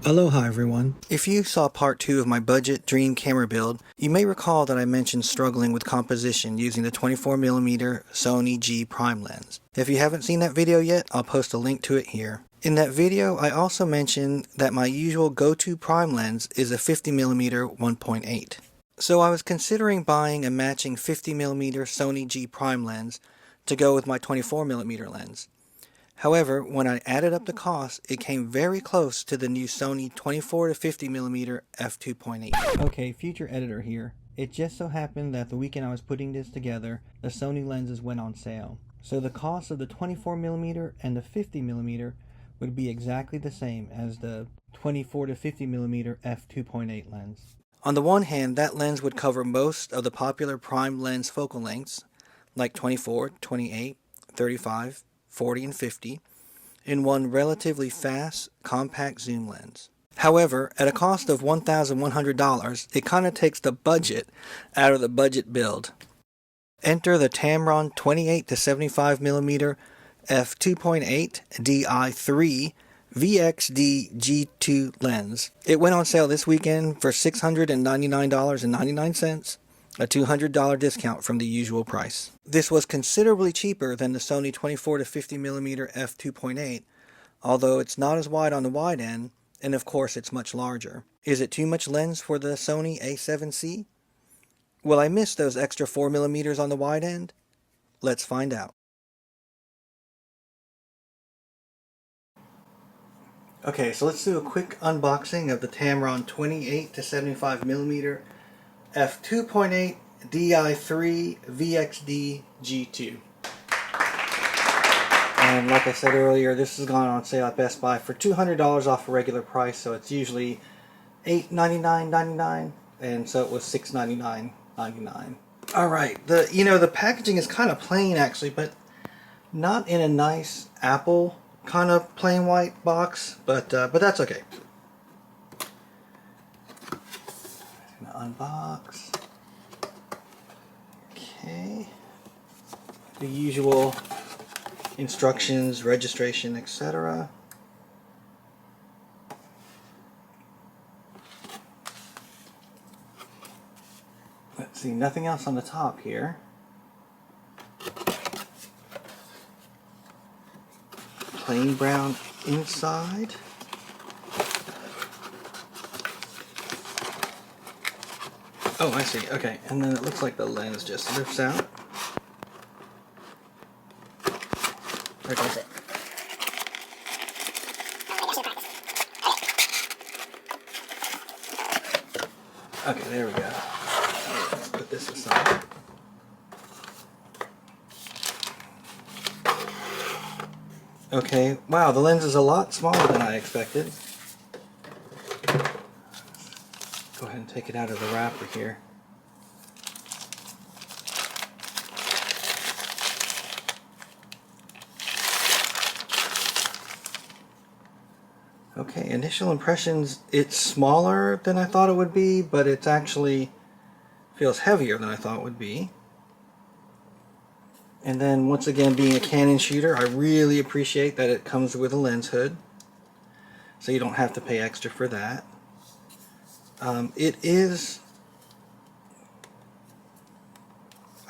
Aloha everyone. If you saw part 2 of my budget dream camera build, you may recall that I mentioned struggling with composition using the 24mm Sony G prime lens. If you haven't seen that video yet, I'll post a link to it here. In that video, I also mentioned that my usual go-to prime lens is a 50mm 1.8. So I was considering buying a matching 50mm Sony G prime lens to go with my 24mm lens. However, when I added up the cost, it came very close to the new Sony 24 to 50mm f2.8. Okay, future editor here. It just so happened that the weekend I was putting this together, the Sony lenses went on sale. So the cost of the 24mm and the 50mm would be exactly the same as the 24 to 50mm f2.8 lens. On the one hand, that lens would cover most of the popular prime lens focal lengths, like 24, 28, 35, 40 and 50, in one relatively fast, compact zoom lens. However, at a cost of $1,100, it kind of takes the budget out of the budget build. Enter the Tamron 28-75mm f2.8 III VXD G2 lens. It went on sale this weekend for $699.99. A $200 discount from the usual price. This was considerably cheaper than the Sony 24 to 50mm f2.8, although it's not as wide on the wide end, and of course it's much larger. Is it too much lens for the Sony A7C? Will I miss those extra 4mm on the wide end? Let's find out. Okay, so let's do a quick unboxing of the Tamron 28 to 75mm f2.8 III VXD G2. And like I said earlier, this has gone on sale at Best Buy for $200 off a regular price, so it's usually $899.99, and so it was $699.99. Alright, the packaging is kind of plain actually, but not in a nice Apple kind of plain white box, but that's okay. Unbox. Okay. The usual instructions, registration, etc. Let's see, nothing else on the top here. Plain brown inside. Oh, I see. Okay, and then it looks like the lens just lifts out. Okay. Okay, there we go. Let's put this aside. Okay, wow, the lens is a lot smaller than I expected. Go ahead and take it out of the wrapper here. Okay, initial impressions, it's smaller than I thought it would be, but it actually feels heavier than I thought it would be. And then once again, being a Canon shooter, I really appreciate that it comes with a lens hood, so you don't have to pay extra for that. It is,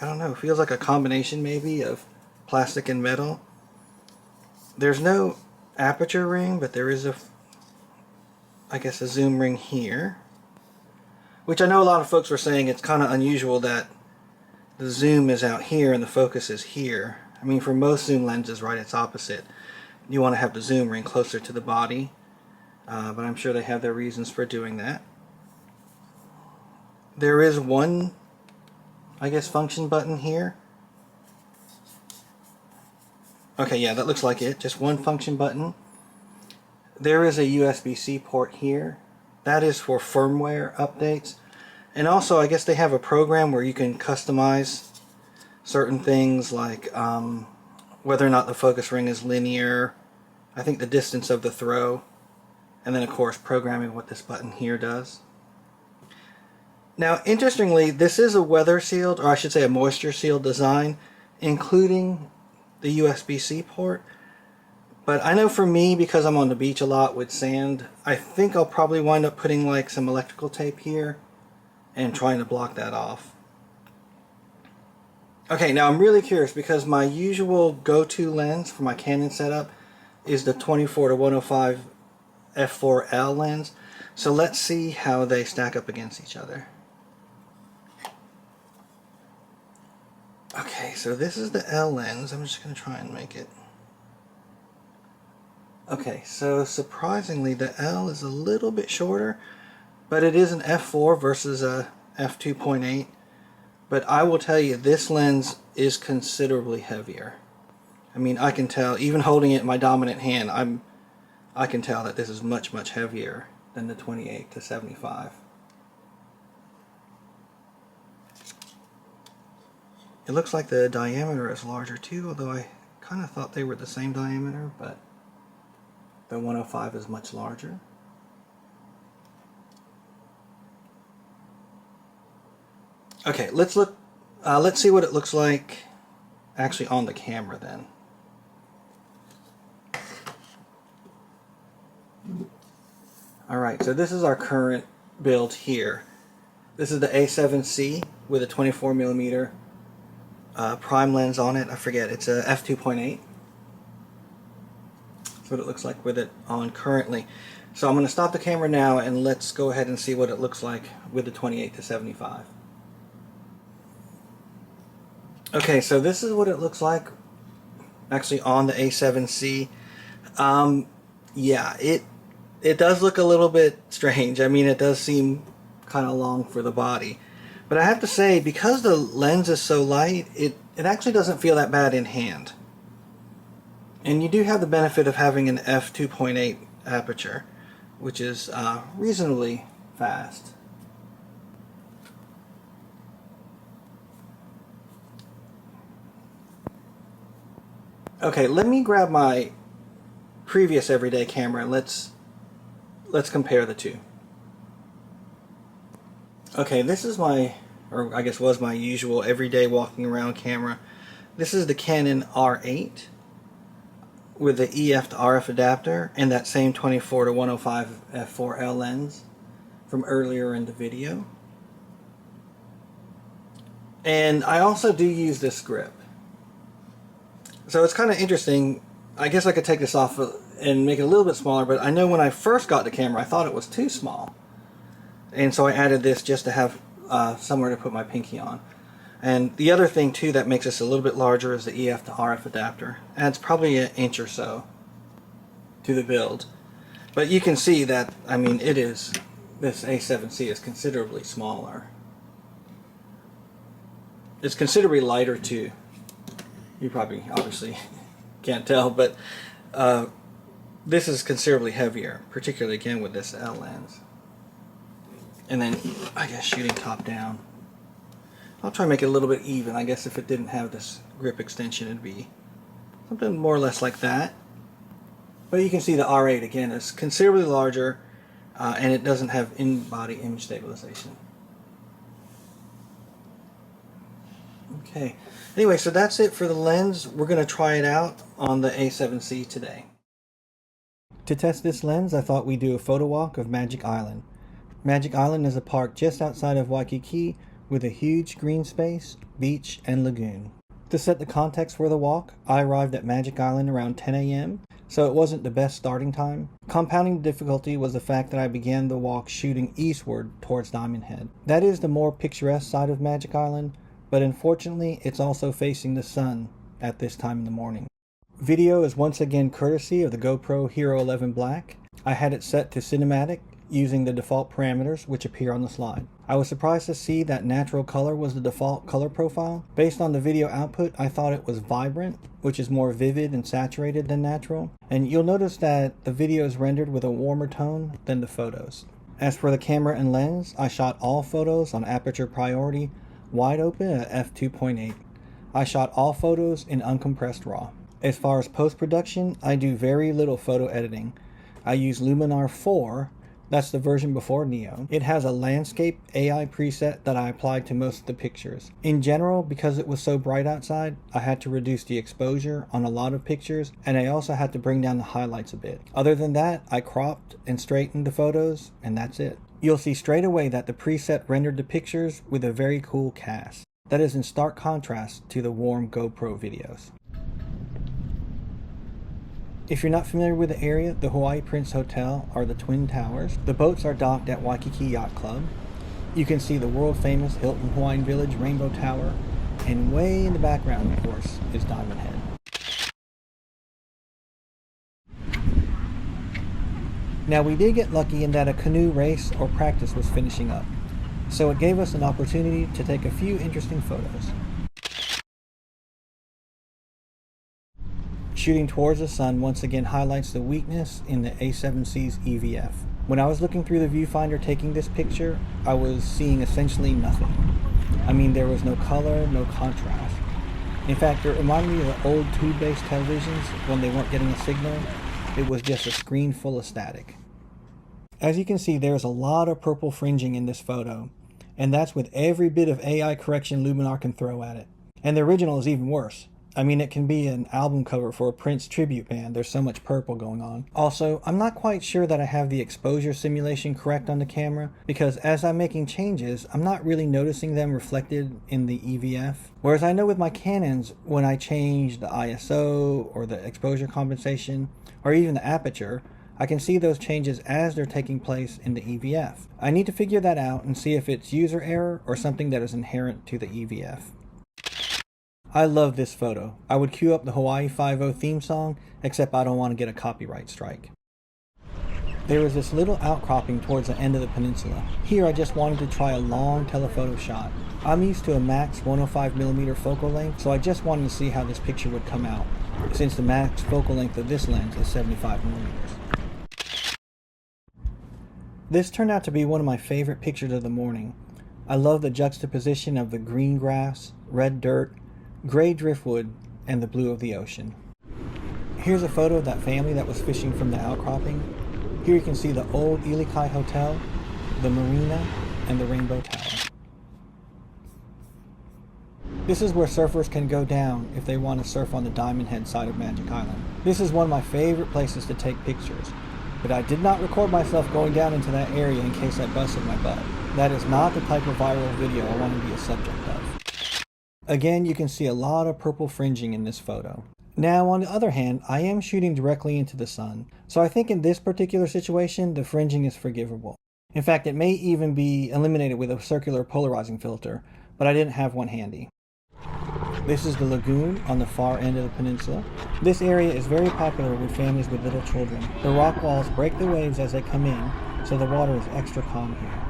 I don't know, feels like a combination maybe of plastic and metal. There's no aperture ring, but there is I guess a zoom ring here, which I know a lot of folks were saying it's kind of unusual that the zoom is out here and the focus is here. I mean, for most zoom lenses, right, it's opposite. You want to have the zoom ring closer to the body, but I'm sure they have their reasons for doing that. There is one, I guess, function button here. Okay, yeah, that looks like it. Just one function button. There is a USB-C port here. That is for firmware updates. And also, I guess they have a program where you can customize certain things like whether or not the focus ring is linear, I think the distance of the throw, and then of course programming what this button here does. Now, interestingly, this is a weather sealed, or I should say a moisture sealed design, including the USB-C port. But I know for me, because I'm on the beach a lot with sand, I think I'll probably wind up putting like some electrical tape here and trying to block that off. Okay, now I'm really curious because my usual go-to lens for my Canon setup is the 24-105 f4L lens. So let's see how they stack up against each other. Okay, so this is the L lens. I'm just going to try and make it. Okay, so surprisingly the L is a little bit shorter, but it is an f4 versus a f2.8. But I will tell you, this lens is considerably heavier. I mean, I can tell, even holding it in my dominant hand, I can tell that this is much, much heavier than the 28-75. It looks like the diameter is larger too, although I kind of thought they were the same diameter, but the 105 is much larger. Okay, let's see what it looks like actually on the camera then. Alright, so this is our current build here. This is the A7C with a 24mm prime lens on it. I forget, it's a f2.8. That's what it looks like with it on currently. So I'm going to stop the camera now and let's go ahead and see what it looks like with the 28-75. Okay, so this is what it looks like actually on the A7C. Yeah, it does look a little bit strange. I mean, it does seem kind of long for the body. But I have to say, because the lens is so light, it actually doesn't feel that bad in hand. And you do have the benefit of having an f2.8 aperture, which is reasonably fast. Okay, let me grab my previous everyday camera and let's compare the two. Okay, this is my, or I guess was my usual everyday walking around camera. This is the Canon R8 with the EF to RF adapter and that same 24-105 f4L lens from earlier in the video. And I also do use this grip. So it's kind of interesting. I guess I could take this off and make it a little bit smaller, but I know when I first got the camera I thought it was too small. And so I added this just to have somewhere to put my pinky on. And the other thing too that makes this a little bit larger is the EF to RF adapter. Adds probably an inch or so to the build. But you can see that, I mean, this A7C is considerably smaller. It's considerably lighter too. You probably obviously can't tell, but this is considerably heavier, particularly again with this L lens. And then I guess shooting top down. I'll try and make it a little bit even. I guess if it didn't have this grip extension it'd be something more or less like that. But you can see the R8 again is considerably larger and it doesn't have in-body image stabilization. Okay, anyway, so that's it for the lens. We're going to try it out on the A7C today. To test this lens, I thought we'd do a photo walk of Magic Island. Magic Island is a park just outside of Waikiki with a huge green space, beach, and lagoon. To set the context for the walk, I arrived at Magic Island around 10 a.m., so it wasn't the best starting time. Compounding the difficulty was the fact that I began the walk shooting eastward towards Diamond Head. That is the more picturesque side of Magic Island, but unfortunately it's also facing the sun at this time in the morning. Video is once again courtesy of the GoPro Hero 11 Black. I had it set to cinematic using the default parameters which appear on the slide. I was surprised to see that natural color was the default color profile. Based on the video output, I thought it was vibrant, which is more vivid and saturated than natural. And you'll notice that the video is rendered with a warmer tone than the photos. As for the camera and lens, I shot all photos on aperture priority wide open at f2.8. I shot all photos in uncompressed RAW. As far as post-production, I do very little photo editing. I use Luminar 4 That's the version before Neo. It has a landscape AI preset that I applied to most of the pictures. In general, because it was so bright outside, I had to reduce the exposure on a lot of pictures, and I also had to bring down the highlights a bit. Other than that, I cropped and straightened the photos, and that's it. You'll see straight away that the preset rendered the pictures with a very cool cast. That is in stark contrast to the warm GoPro videos. If you're not familiar with the area, the Hawaii Prince Hotel are the Twin Towers. The boats are docked at Waikiki Yacht Club. You can see the world famous Hilton Hawaiian Village Rainbow Tower, and way in the background, of course, is Diamond Head. Now, we did get lucky in that a canoe race or practice was finishing up, so it gave us an opportunity to take a few interesting photos. Shooting towards the sun once again highlights the weakness in the A7C's EVF. When I was looking through the viewfinder taking this picture, I was seeing essentially nothing. I mean, there was no color, no contrast. In fact, it reminded me of the old tube-based televisions when they weren't getting a signal. It was just a screen full of static. As you can see, there's a lot of purple fringing in this photo, and that's with every bit of AI correction Luminar can throw at it. And the original is even worse. I mean, it can be an album cover for a Prince tribute band. There's so much purple going on. Also, I'm not quite sure that I have the exposure simulation correct on the camera, because as I'm making changes, I'm not really noticing them reflected in the EVF. Whereas I know with my Canons, when I change the ISO or the exposure compensation, or even the aperture, I can see those changes as they're taking place in the EVF. I need to figure that out and see if it's user error or something that is inherent to the EVF. I love this photo. I would cue up the Hawaii 5.0 theme song, except I don't want to get a copyright strike. There was this little outcropping towards the end of the peninsula. Here I just wanted to try a long telephoto shot. I'm used to a max 105mm focal length, so I just wanted to see how this picture would come out, since the max focal length of this lens is 75mm. This turned out to be one of my favorite pictures of the morning. I love the juxtaposition of the green grass, red dirt, gray driftwood, and the blue of the ocean. Here's a photo of that family that was fishing from the outcropping. Here you can see the old Ilikai Hotel, the marina, and the Rainbow Tower. This is where surfers can go down if they want to surf on the Diamond Head side of Magic Island. This is one of my favorite places to take pictures, but I did not record myself going down into that area in case I busted my butt. That is not the type of viral video I want to be a subject of. Again, you can see a lot of purple fringing in this photo. Now, on the other hand, I am shooting directly into the sun, so I think in this particular situation, the fringing is forgivable. In fact, it may even be eliminated with a circular polarizing filter, but I didn't have one handy. This is the lagoon on the far end of the peninsula. This area is very popular with families with little children. The rock walls break the waves as they come in, so the water is extra calm here.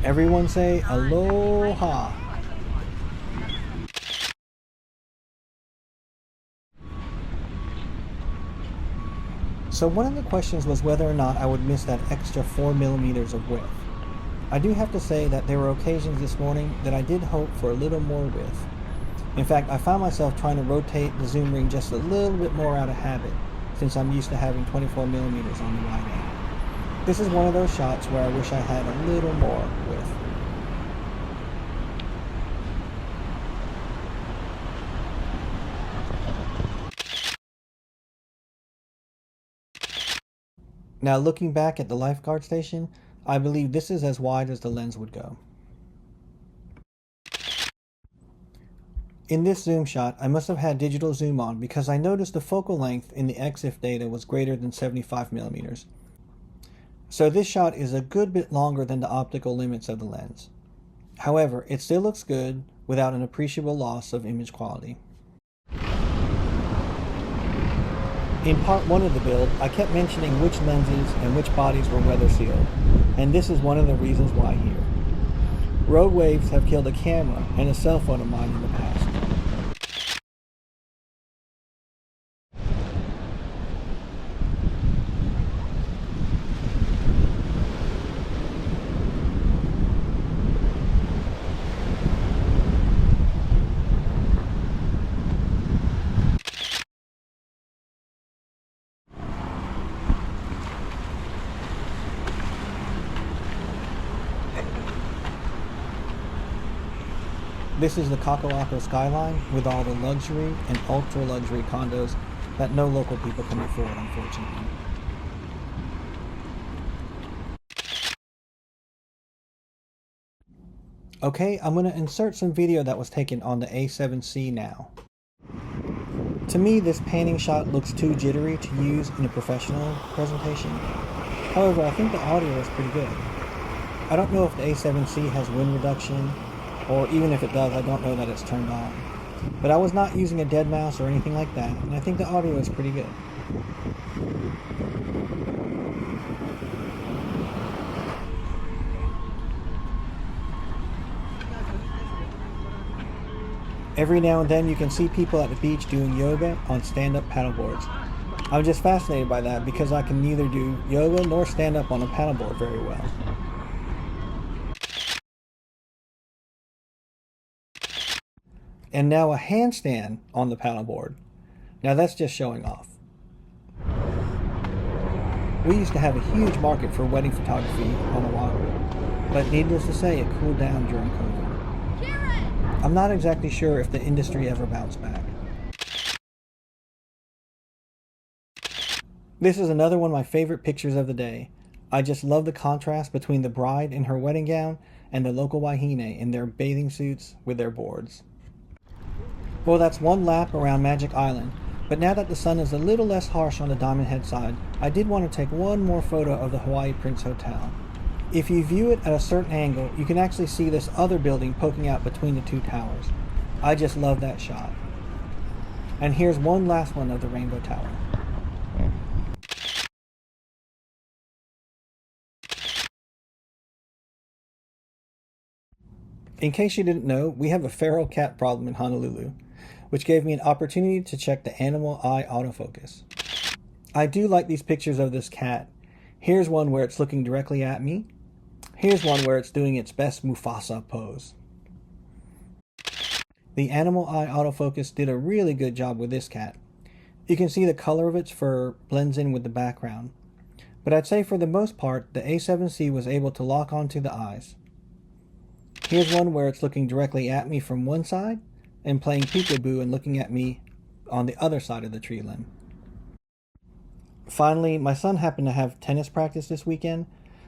Everyone say aloha. So one of the questions was whether or not I would miss that extra 4mm of width. I do have to say that there were occasions this morning that I did hope for a little more width. In fact, I found myself trying to rotate the zoom ring just a little bit more out of habit, since I'm used to having 24mm on the wide angle. This is one of those shots where I wish I had a little more width. Now, looking back at the lifeguard station, I believe this is as wide as the lens would go. In this zoom shot, I must have had digital zoom on because I noticed the focal length in the EXIF data was greater than 75mm. So this shot is a good bit longer than the optical limits of the lens. However, it still looks good without an appreciable loss of image quality. In part 1 of the build, I kept mentioning which lenses and which bodies were weather sealed, and this is one of the reasons why here. Road waves have killed a camera and a cell phone of mine in the past. This is the Kaka'ako skyline with all the luxury and ultra-luxury condos that no local people can afford, unfortunately. Okay, I'm going to insert some video that was taken on the A7C now. To me, this panning shot looks too jittery to use in a professional presentation. However, I think the audio is pretty good. I don't know if the A7C has wind reduction, or even if it does, I don't know that it's turned on. But I was not using a dead mouse or anything like that, and I think the audio is pretty good. Every now and then you can see people at the beach doing yoga on stand-up paddleboards. I'm just fascinated by that because I can neither do yoga nor stand up on a paddleboard very well. And now a handstand on the paddleboard. Now that's just showing off. We used to have a huge market for wedding photography on Oahu, but needless to say, it cooled down during COVID. I'm not exactly sure if the industry ever bounced back. This is another one of my favorite pictures of the day. I just love the contrast between the bride in her wedding gown and the local wahine in their bathing suits with their boards. Well, that's one lap around Magic Island, but now that the sun is a little less harsh on the Diamond Head side, I did want to take one more photo of the Hawaii Prince Hotel. If you view it at a certain angle, you can actually see this other building poking out between the two towers. I just love that shot. And here's one last one of the Rainbow Tower. In case you didn't know, we have a feral cat problem in Honolulu, which gave me an opportunity to check the animal eye autofocus. I do like these pictures of this cat. Here's one where it's looking directly at me. Here's one where it's doing its best Mufasa pose. The animal eye autofocus did a really good job with this cat. You can see the color of its fur blends in with the background. But I'd say for the most part, the A7C was able to lock onto the eyes. Here's one where it's looking directly at me from one side and playing peekaboo and looking at me on the other side of the tree limb. Finally, my son happened to have tennis practice this weekend,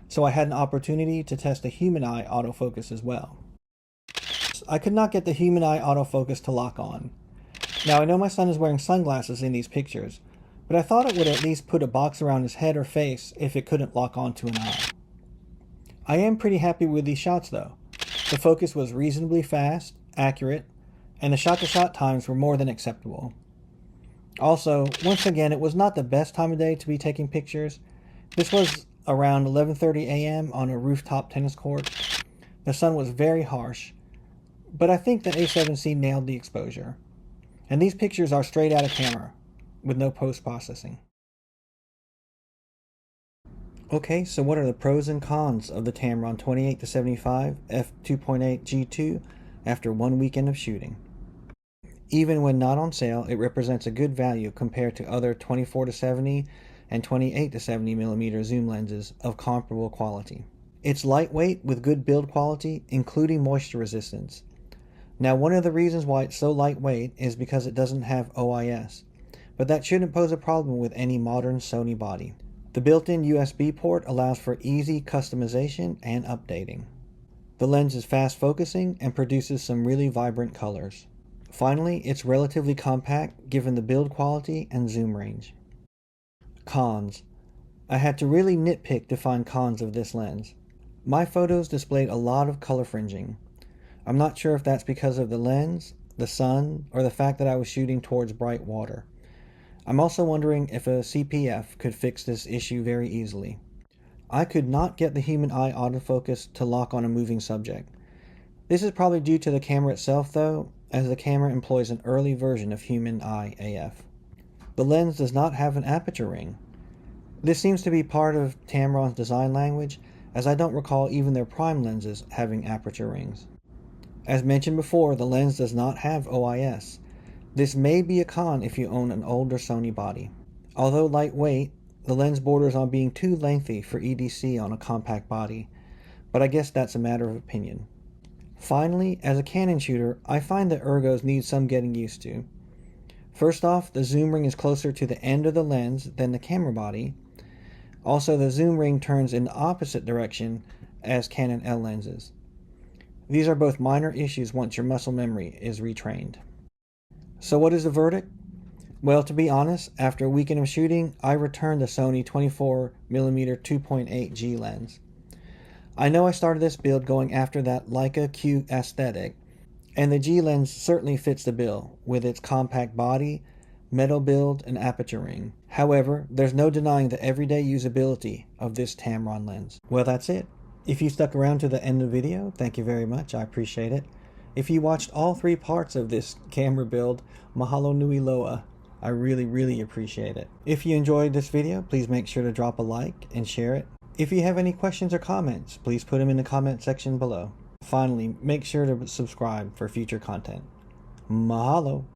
so I had an opportunity to test a human eye autofocus as well. I could not get the human eye autofocus to lock on. Now I know my son is wearing sunglasses in these pictures, but I thought it would at least put a box around his head or face if it couldn't lock onto an eye. I am pretty happy with these shots though. The focus was reasonably fast, accurate, and the shot-to-shot times were more than acceptable. Also, once again, it was not the best time of day to be taking pictures. This was around 11:30 a.m. on a rooftop tennis court. The sun was very harsh, but I think the A7C nailed the exposure. And these pictures are straight out of camera, with no post-processing. Okay, so what are the pros and cons of the Tamron 28-75 f2.8 G2 after one weekend of shooting? Even when not on sale, it represents a good value compared to other 24-70 and 28-70mm zoom lenses of comparable quality. It's lightweight with good build quality, including moisture resistance. Now, one of the reasons why it's so lightweight is because it doesn't have OIS, but that shouldn't pose a problem with any modern Sony body. The built-in USB port allows for easy customization and updating. The lens is fast focusing and produces some really vibrant colors. Finally, it's relatively compact given the build quality and zoom range. Cons. I had to really nitpick to find cons of this lens. My photos displayed a lot of color fringing. I'm not sure if that's because of the lens, the sun, or the fact that I was shooting towards bright water. I'm also wondering if a CPF could fix this issue very easily. I could not get the human eye autofocus to lock on a moving subject. This is probably due to the camera itself though, as the camera employs an early version of human eye AF. The lens does not have an aperture ring. This seems to be part of Tamron's design language, as I don't recall even their prime lenses having aperture rings. As mentioned before, the lens does not have OIS. This may be a con if you own an older Sony body. Although lightweight, the lens borders on being too lengthy for EDC on a compact body, but I guess that's a matter of opinion. Finally, as a Canon shooter, I find that ergos need some getting used to. First off, the zoom ring is closer to the end of the lens than the camera body. Also, the zoom ring turns in the opposite direction as Canon L lenses. These are both minor issues once your muscle memory is retrained. So what is the verdict? Well, to be honest, after a weekend of shooting, I returned the Sony 24mm 2.8 G lens. I know I started this build going after that Leica Q aesthetic, and the G lens certainly fits the bill with its compact body, metal build, and aperture ring. However, there's no denying the everyday usability of this Tamron lens. Well, that's it. If you stuck around to the end of the video, thank you very much. I appreciate it. If you watched all 3 parts of this camera build, mahalo nui loa. I really appreciate it. If you enjoyed this video, please make sure to drop a like and share it. If you have any questions or comments, please put them in the comment section below. Finally, make sure to subscribe for future content. Mahalo!